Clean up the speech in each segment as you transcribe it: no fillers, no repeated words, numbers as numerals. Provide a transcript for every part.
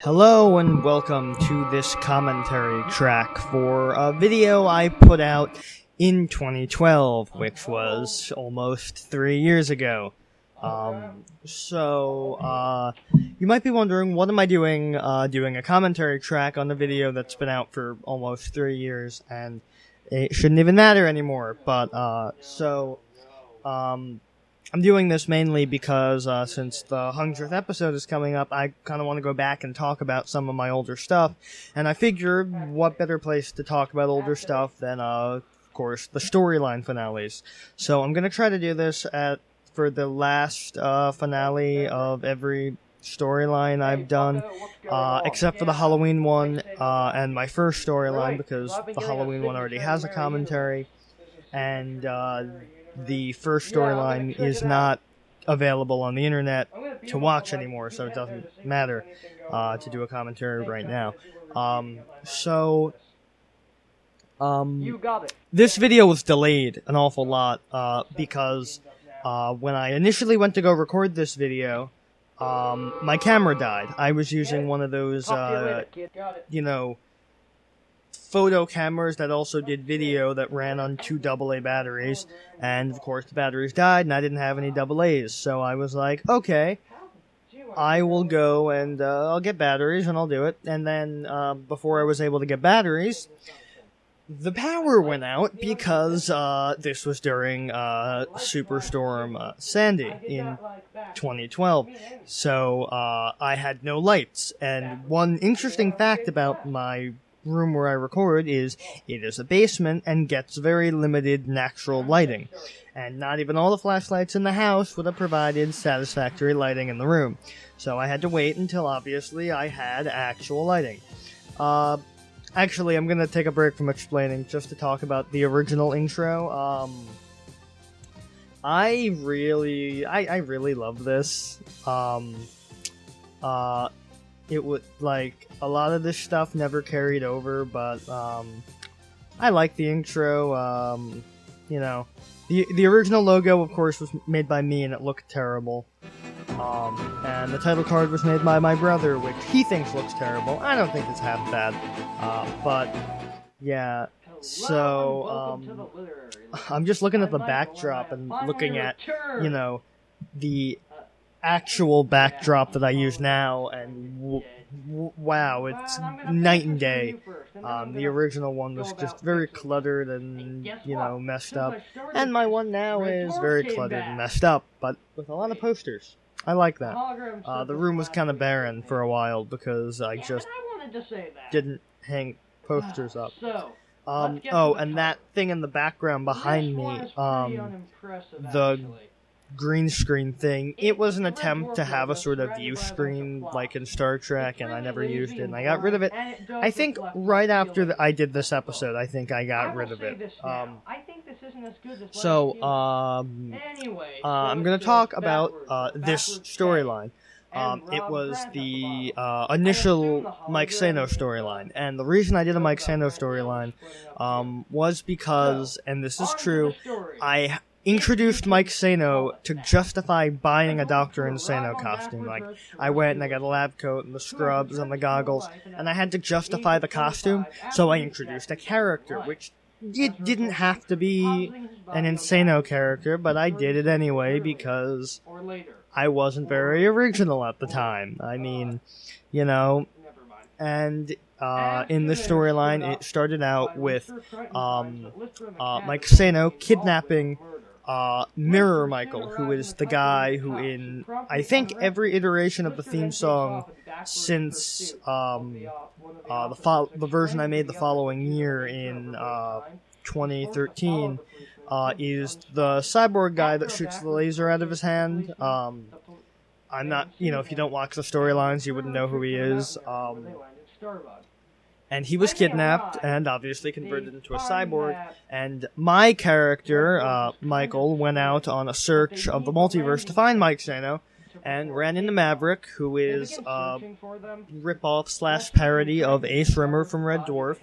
Hello and welcome to this commentary track for a video I put out in 2012, which was almost 3 years ago. You might be wondering, what am I doing a commentary track on the video that's been out for almost 3 years, and it shouldn't even matter anymore, but, I'm doing this mainly because, since the 100th episode is coming up, I kind of want to go back and talk about some of my older stuff, and I figured what better place to talk about older stuff than, of course, the storyline finales. So I'm gonna try to do this for the last, finale of every storyline I've done, except for the Halloween one, and my first storyline, because the Halloween one already has a commentary, and, the first storyline is not available on the internet to watch anymore, so it doesn't matter to do a commentary right now. This video was delayed an awful lot because when I initially went to go record this video, my camera died. I was using one of those, photo cameras that also did video that ran on 2 AA batteries, and of course the batteries died and I didn't have any AA's, so I was like, okay, I will go and I'll get batteries and I'll do it. And then before I was able to get batteries, the power went out because this was during Superstorm Sandy in 2012, so I had no lights. And one interesting fact about my room where I record is it is a basement and gets very limited natural lighting, and not even all the flashlights in the house would have provided satisfactory lighting in the room, so I had to wait until obviously I had actual lighting. Actually, I'm gonna take a break from explaining just to talk about the original intro. I really love this. It would, like, a lot of this stuff never carried over, but, I like the intro. The original logo, of course, was made by me, and it looked terrible. And the title card was made by my brother, which he thinks looks terrible. I don't think it's half bad. But, yeah, so, I'm just looking at the backdrop and looking at, the actual backdrop that I use now, and wow, it's night and day. The original one was just very cluttered and, messed up, and my one now is very cluttered and messed up, but with a lot of posters. I like that. The room was kind of barren for a while because I just didn't hang posters up. And that thing in the background behind me, the green screen thing, it was an attempt to have a sort of view screen like in Star Trek, and I never used it, and I got rid of it. I think right after I did this episode, I think I got rid of it. I'm gonna talk about this storyline. It was the initial Mike Sano storyline, and the reason I did a Mike Sano storyline was because, and this is true, I introduced Mike Sano to justify buying a Dr. Insano costume. Like, I went and I got a lab coat and the scrubs and the goggles, and I had to justify the costume, so I introduced a character, which it didn't have to be an Insano character, but I did it anyway because I wasn't very original at the time. I mean, and in the storyline, it started out with Mike Sano kidnapping Mirror Michael, who is the guy who, in I think every iteration of the theme song since the version I made the following year in 2013, is the cyborg guy that shoots the laser out of his hand. I'm not, if you don't watch the storylines, you wouldn't know who he is. And he was kidnapped and obviously converted into a cyborg, and my character, Michael, went out on a search of the multiverse to find Mike Sano, and ran into Maverick, who is a rip-off / parody of Ace Rimmer from Red Dwarf,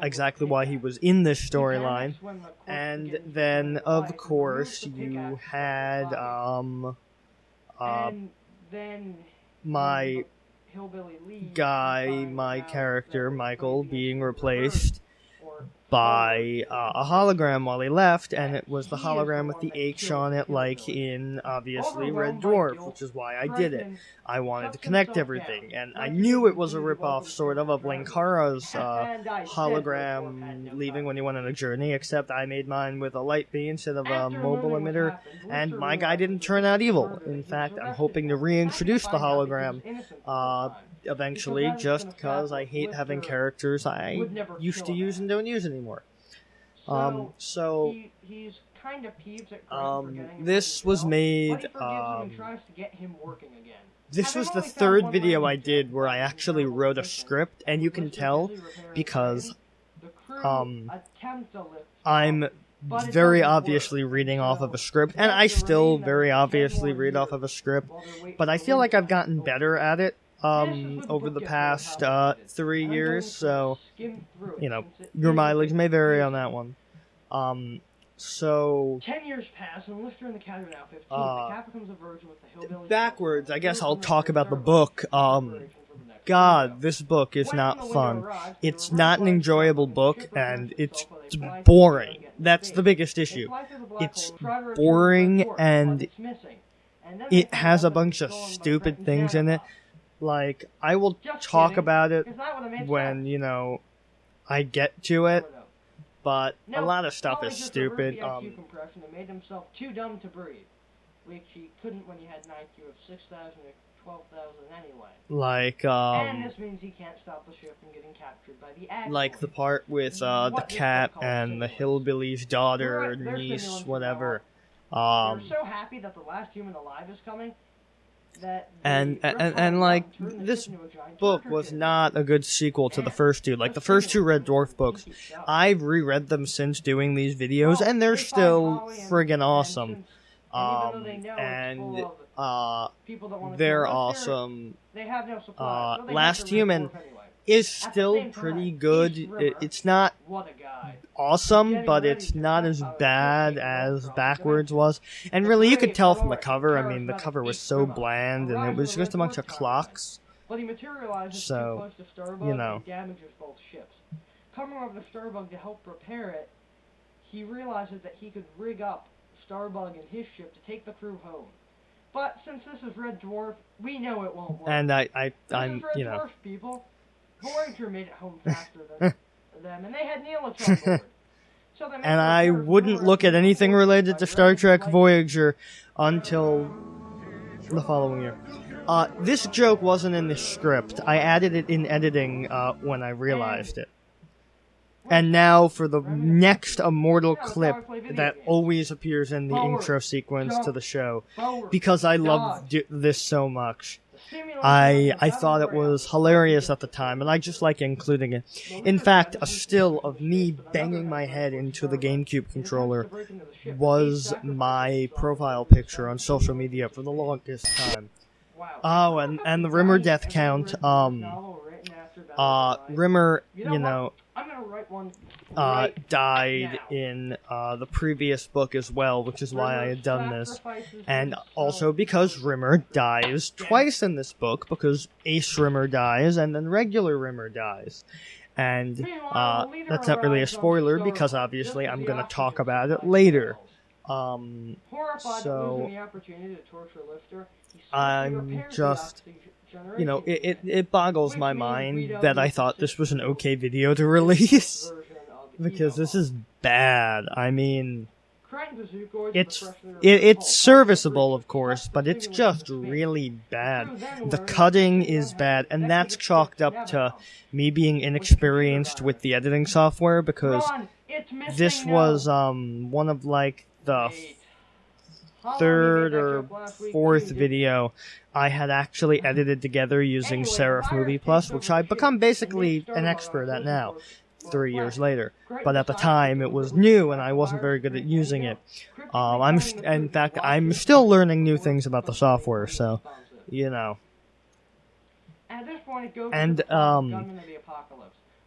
exactly why he was in this storyline. And then, of course, you had my guy, my character, Michael, being replaced by a hologram while he left, and it was the hologram with the H on it, like in, obviously, Red Dwarf, which is why I did it. I wanted to connect everything, and I knew it was a ripoff, sort of Linkara's hologram leaving when he went on a journey, except I made mine with a light beam instead of a mobile emitter, and my guy didn't turn out evil. In fact, I'm hoping to reintroduce the hologram eventually, just because I hate having characters I used to use and don't use anymore. He's kind of peeved at this was made, this was the third video I did where I actually wrote a script, and you can tell because, I'm very obviously reading off of a script, and I still very obviously read off of a script, but I feel like I've gotten better at it over the past 3 years, so, you know, your mileage may vary on that one. 10 years pass, and Lister and the cat are now 15. The cat becomes a virgin with the hillbilly. Backwards, I guess I'll talk about the book. God, this book is not fun. It's not an enjoyable book, and it's boring. That's the biggest issue. It's boring, and it has a bunch of stupid things in it. Like, I will talk about it when, you know, I get to it, but a lot of stuff is stupid. Compression that made himself too dumb to breathe, which he couldn't when he had an IQ of 6,000 or 12,000 anyway. Like, and this means he can't stop the ship from getting captured by the Ag. Like the part with the cat and the hillbilly's daughter, niece, whatever. They're so happy that the last human alive is coming. And like, this book was not a good sequel to the first two. Like, the first two Red Dwarf books, I've reread them since doing these videos, and they're still friggin' awesome. They're awesome. Last Human is still pretty good. It's not awesome, but it's not as bad as Backwards was. And really, you could tell from the cover. I mean, the cover was so bland, and it was just a bunch of clocks. So, you know. Coming over to Starbug to help repair it, he realizes that he could rig up Starbug and his ship to take the crew home. But since this is Red Dwarf, we know it won't work. And I'm, you know. Dwarf, people. Voyager made it home faster than them, and they had Neelix on board. So and I wouldn't look at anything related to Star Trek Voyager until the following year. This joke wasn't in the script. I added it in editing when I realized it. And now for the next immortal clip that always appears in the intro sequence to the show, because I love this so much. I thought it was hilarious at the time, and I just like including it. In fact, a still of me banging my head into the GameCube controller was my profile picture on social media for the longest time. Oh, and the Rimmer death count, Rimmer, you know, died in the previous book as well, which is why I had done this. And also because Rimmer dies twice in this book, because Ace Rimmer dies and then regular Rimmer dies. And that's not really a spoiler, because obviously I'm going to talk about it later. So I'm just, you know, it boggles my mind that I thought this was an okay video to release, because this is bad. I mean, it's serviceable, of course, but it's just really bad. The cutting is bad, and that's chalked up to me being inexperienced with the editing software, because this was one of, like, the third or fourth video I had actually edited together using Serif Movie Plus, which I've become basically an expert at now, 3 years later. But at the time, it was new, and I wasn't very good at using it. In fact, I'm still learning new things about the software, so, you know. And,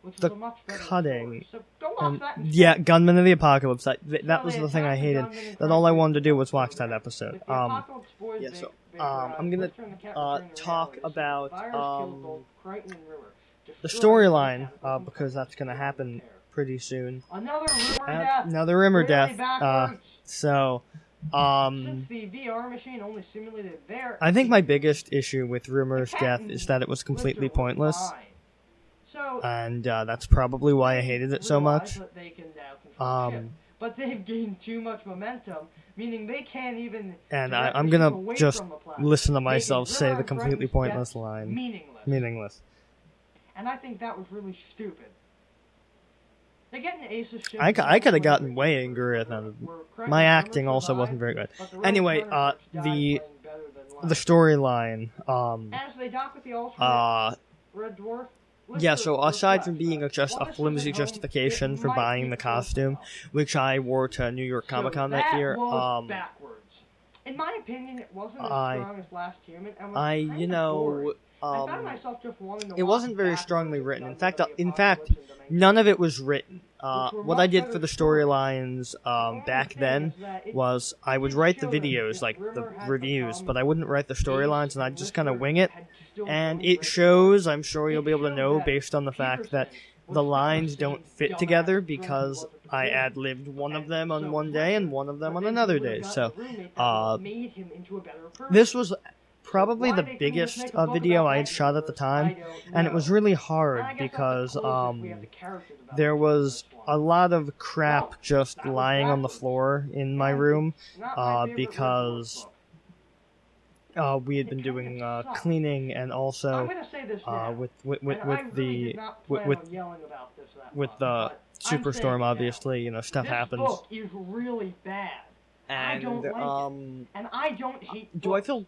which is the a much better cutting. story. So go watch that instead. Yeah, Gunman of the Apocalypse. That was So the they thing I attack the hated. gunman and That all I try to wanted to do kill was the watch that program. episode. With the Apocalypse Boys Yeah, big, so big I'm gonna let's turn the camera to talk reality. about The virus killed both Crichton and Rimmer, the destroying storyline the because that's gonna happen pretty soon. Another Rimmer death. Another Rimmer Really death. backwards. So, Since the VR machine only simulated their I think my biggest issue with Rimmer's the death Captain's is that it was completely blister was pointless, fine. So and that's probably why I hated it so realize much. that they can now control the ship. But they've gained too much momentum, meaning they can't even. And direct I'm the ship gonna away just from the platform. listen to Making myself say the Rimmer completely Crichton's pointless death line. Meaningless. And I think that was really stupid. They get an Ace's ship. I could have gotten way angrier at them. My acting also wasn't very good. Anyway, the storyline. As they dock with the alternate Red Dwarf. Yeah, so aside from being just a flimsy justification for buying the costume, which I wore to New York Comic Con that year, backwards. In my opinion, it wasn't as strong as Last Human, and was I found myself just wanting to it wasn't very strongly written. In fact, none of it was written. What I did for the storylines back then was I would write the videos, like the reviews, but I wouldn't write the storylines, and I'd just kind of wing it. And it shows, I'm sure you'll be able to know, based on the fact that the lines don't fit together because I ad-libbed one of them on one day and one of them on another day. So, this was probably the biggest video I had shot at the time, and it was really hard because there was a lot of crap just lying on the floor in my room because we had been doing cleaning, and also with the Superstorm, obviously, you know, stuff happens. This book is really bad. And I don't like it. And I don't hate books. do I feel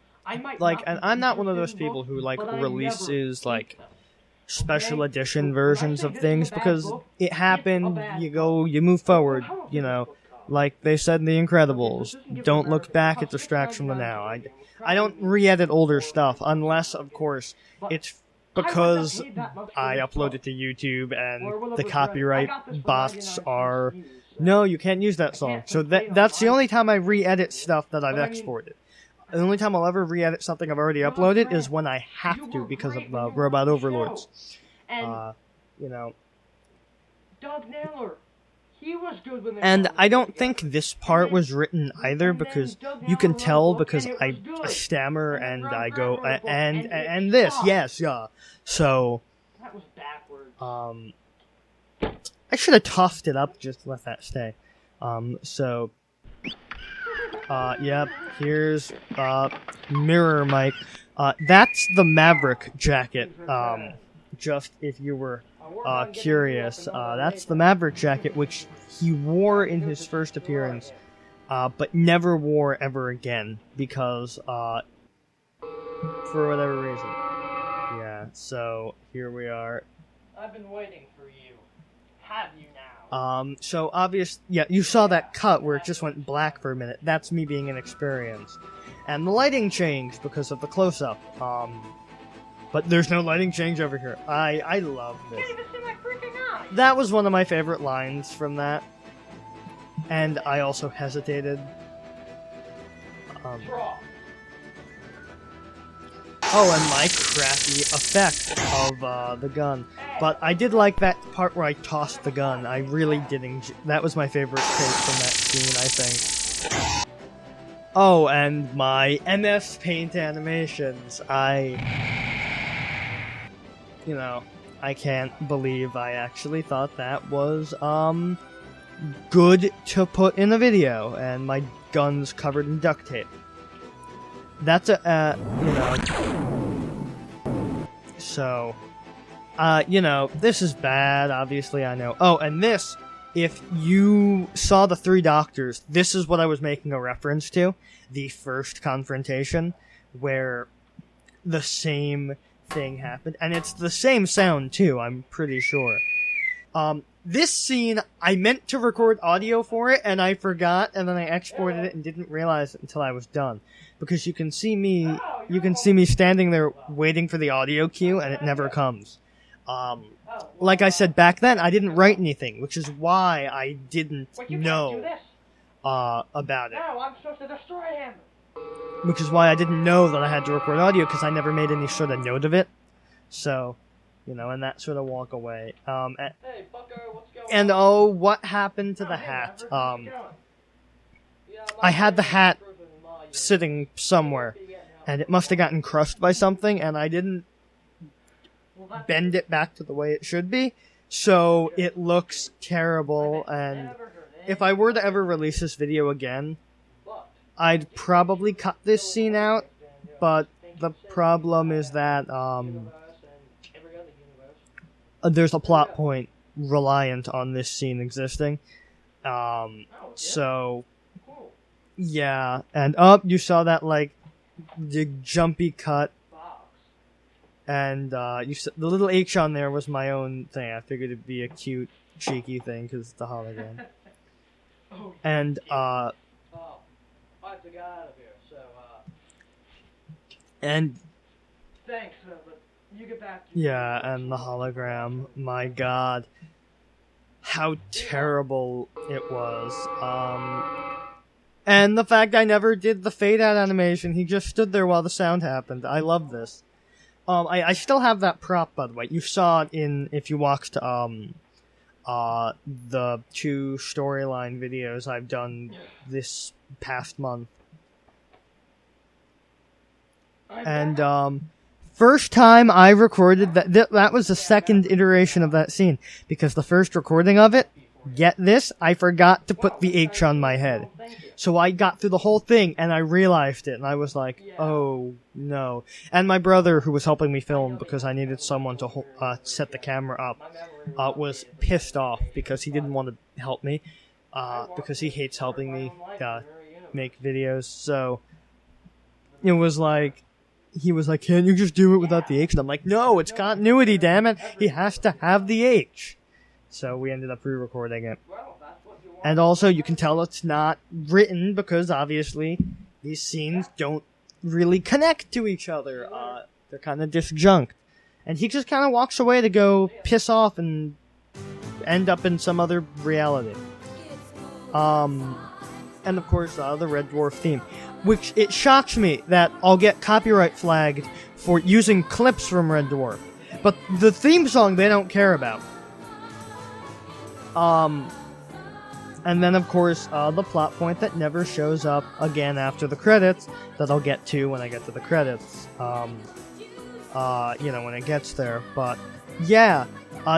like, and I'm not one of those people who like releases like special edition versions of things, because it happened, you move forward, you know, like they said in The Incredibles, don't look back, it distracts from the now. I don't re-edit older stuff unless, of course, it's because I upload it to YouTube and the copyright bots are, no, you can't use that song. So that's the only time I re-edit stuff that I've exported. The only time I'll ever re-edit something I've already uploaded is when I have to because of Robot Overlords. You know. Doug Naylor, he was good when and I don't think this part was written either, because you can tell because I stammer and I go and this, yes, yeah. So that was backwards. I should have toughed it up, just let that stay. Yep, here's mirror mic. That's the Maverick jacket. Just if you were curious, that's the Maverick jacket, which he wore in his first appearance, but never wore ever again because for whatever reason. Yeah. So here we are. I've been waiting for you. Have you now? So yeah, you saw that cut where it just went black for a minute. That's me being inexperienced. And the lighting changed because of the close-up. But there's no lighting change over here. I love this. Can't even see my freaking eye. That was one of my favorite lines from that. And I also hesitated. Draw. Oh, and my crappy effect of the gun. But I did like that part where I tossed the gun. I really did that was my favorite take from that scene, I think. Oh, and my MS Paint animations. You know, I can't believe I actually thought that was, good to put in a video. And my gun's covered in duct tape. That's you know... So, you know, this is bad, obviously, I know. Oh, and this, if you saw the Three Doctors, this is what I was making a reference to. The first confrontation, where the same thing happened. And it's the same sound, too, I'm pretty sure. This scene, I meant to record audio for it, and I forgot, and then I exported it and didn't realize it until I was done. Because you can see me standing there waiting for the audio cue, and it never comes. like I said back then, I didn't write anything, which is why I didn't know about it. No, I'm supposed to destroy him. Which is why I didn't know that I had to record audio, because I never made any sort of note of it. So, you know, and that sort of walk away. Hey, bucko, what's going And on? oh, what happened to the hat? I had the hat sitting somewhere, and it must have gotten crushed by something, and I didn't bend it back to the way it should be, so it looks terrible. And if I were to ever release this video again, I'd probably cut this scene out, but the problem is that there's a plot point reliant on this scene existing. So yeah, and you saw that, like, the jumpy cut, and the little H on there was my own thing. I figured it'd be a cute, cheeky thing because it's the hologram. And I have to get out of here, so and thanks, but you get back. yeah, and the hologram. My God, how terrible it was. And the fact I never did the fade out animation. He just stood there while the sound happened. I love this. I still have that prop, by the way. You saw it if you watched the 2 storyline videos I've done this past month. And first time I recorded that was the second iteration of that scene, because the first recording of it, get this, I forgot to put the H on my head. So I got through the whole thing, and I realized it, and I was like, oh, no. And my brother, who was helping me film, because I needed someone to set the camera up, was pissed off, because he didn't want to help me, because he hates helping me make videos. So it was like, he was like, can't you just do it without the H? And I'm like, no, it's continuity, damn it. He has to have the H. So we ended up re-recording it. And also, you can tell it's not written, because obviously these scenes don't really connect to each other. They're kind of disjunct. And he just kind of walks away to go piss off and end up in some other reality. And of course, the Red Dwarf theme. Which, it shocks me that I'll get copyright flagged for using clips from Red Dwarf. But the theme song they don't care about. And then, of course, the plot point that never shows up again after the credits, that I'll get to when I get to the credits, you know, when it gets there. But, yeah,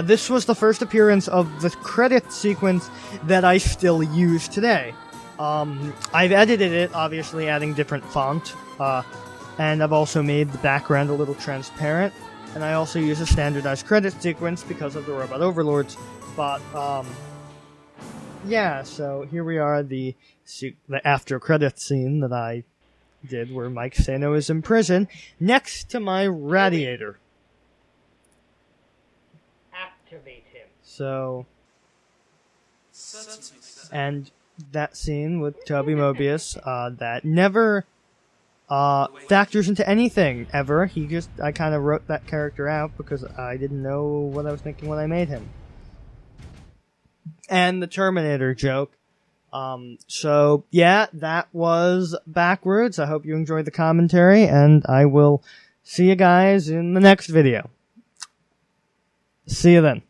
this was the first appearance of the credit sequence that I still use today. I've edited it, obviously, adding different font, and I've also made the background a little transparent, and I also use a standardized credit sequence because of the Robot Overlords. But, yeah, so here we are, the after credits scene that I did, where Mike Sano is in prison, next to my radiator. Activate him. So, and that scene with Toby Mobius, that never factors into anything, ever. I kind of wrote that character out because I didn't know what I was thinking when I made him. And the Terminator joke. So, yeah, that was Backwards. I hope you enjoyed the commentary, and I will see you guys in the next video. See you then.